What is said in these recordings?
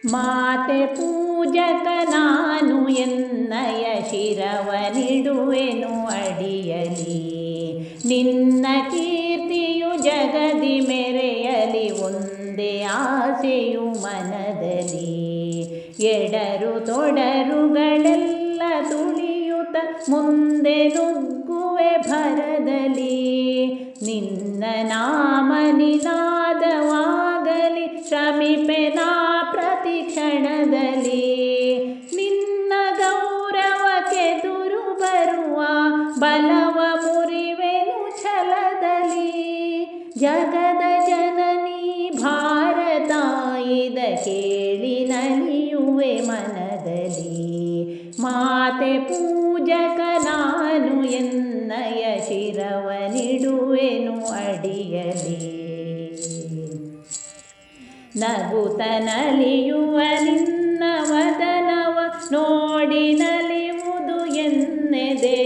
ಮಾತೆ ಪೂಜಕ ನಾನು ಎನ್ನಯ ಶಿರವನಿಡುವೆನು ಅಡಿಯಲಿ. ನಿನ್ನ ಕೀರ್ತಿಯು ಜಗದಿ ಮೆರೆಯಲಿ, ಒಂದೇ ಆಸೆಯು ಮನದಲ್ಲಿ. ಎಡರು ತೊಡರುಗಳೆಲ್ಲ ತುಳಿಯುತ್ತ ಮುಂದೆ ನುಗ್ಗುವೆ ಭರದಲ್ಲಿ. ನಿನ್ನ ನಾಮ ನಿನಾದವಾಗಲಿ, ಶ್ರಮಿಪೆನಾ ಪ್ರತಿ ಕ್ಷಣದಲ್ಲಿ. ನಿನ್ನ ಗೌರವಕ್ಕೆದುರು ಬರುವ ಬಲವ ಮುರಿವೆನು ಛಲದಲ್ಲಿ. ಜಗದ ಜನನಿ ಭಾರತಾಯಿದ ಕೇಳಿ ನಲಿಯುವೆ ಮನದಲ್ಲಿ. ಮಾತೆ ಪೂಜಕ ನಾನು ಎನ್ನಯ ಶಿರವನಿಡುವೆನು ಅಡಿಯಲಿ. ನಗುತ ನಲಿಯುವ ನಿನ್ನ ವದನವ ನೋಡಿ ನಲಿಯುವುದು ಎನ್ನೆದೆ.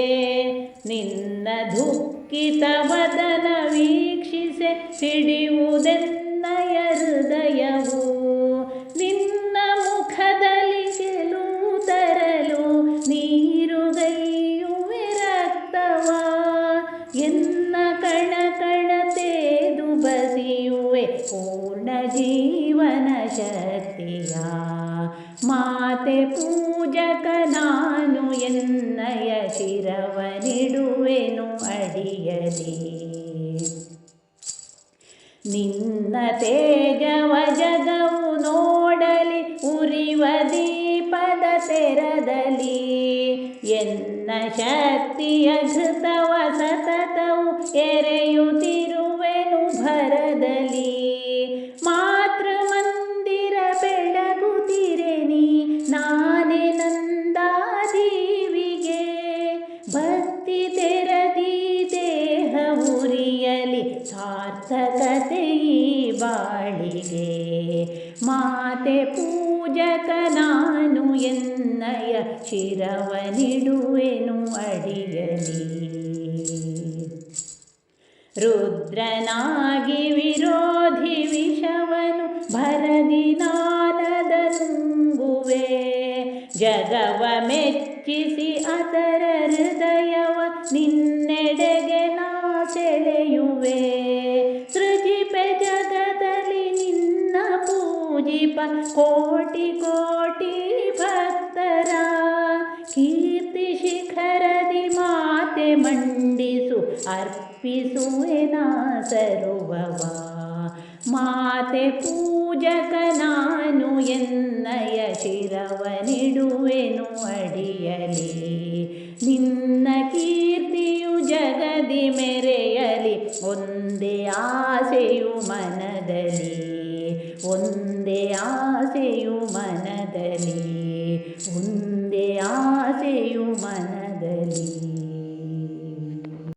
ನಿನ್ನ ದುಃಖಿತ ವದನ ವೀಕ್ಷಿಸೆ ಸಿಡಿಯುವುದೆನ್ನಯ ಹೃದಯವು. ನಿನ್ನ ಮುಖದಲ್ಲಿ ಗೆಲುವು ತರಲು ನೀರುಗೈಯುವೆ ರಕ್ತವ. ಎನ್ನ ಕಣ ಕಣ ತೇದು ಬಸಿಯುವೆ ಪೂರ್ಣ ಜೀವನ ಶಕ್ತಿಯ. ಮಾತೆ ಪೂಜಕ ನಾನು ಎನ್ನಯ ಶಿರವನಿಡುವೆನು ಅಡಿಯಲಿ. ನಿನ್ನ ತೇಜವ ಜಗವು ನೋಡಲಿ, ಉರಿವ ದೀಪದ ತೆರದಲ್ಲಿ. ಎನ್ನ ಶಕ್ತಿಯ ಘೃತವ ಸತತವು ಎರೆಯುತ್ತಿರುವೆನು ಭರದಲ್ಲಿ. ಮಾತೃ ಮಂದಿರ ಬೆಳಗುತ್ತಿರೆ ನೀ ನಾನೇ ನಂದಾದೀವಿಗೆ. ಭಕ್ತಿ ತೆರದಿ ದೇಹ ಉರಿಯಲಿ, ಸಾರ್ಥಕತೆ ಈ ಬಾಳಿಗೆ. ಮಾತೆ ಪೂಜಕ ನಾನು ಎನ್ನಯ ಶಿರವನಿಡುವೆನು ಅಡಿಯಲಿ. ರುದ್ರನಾಗಿ ವಿರೋಧಿ ವಿಷವನು ಭರದಿ ನಾನದ ನುಂಗುವೆ. ಜಗವ ಮೆಚ್ಚಿಸಿ ಅದರ ಹೃದಯವ ನಿನ್ನೆಡೆಗೆ ನಾ ಸೆಳೆಯುವೆ. ಸೃಜಿಪೆ ಜಗದಲ್ಲಿ ನಿನ್ನ ಪೂಜಿಪ ಕೋಟಿ ಕೋಟಿ ಭಕ್ತರ. ಕೀರ್ತಿ ಶಿಖರದಿ ಮಾತೆ ಮಂಡಿಸು ಅರ್ಪಿಸುವೆನಾ ಸರ್ವವ. ಮಾತೆ ಪೂಜಕ ನಾನು ಎನ್ನಯ ಶಿರವನಿಡುವೆನು ಅಡಿಯಲಿ. ನಿನ್ನ ಕೀರ್ತಿಯು ಜಗದಿ ಮೆರೆಯಲಿ, ಒಂದೇ ಆಸೆಯು ಮನದಲ್ಲಿ. ಒಂದೇ ಆಸೆಯು ಮನದಲ್ಲಿ.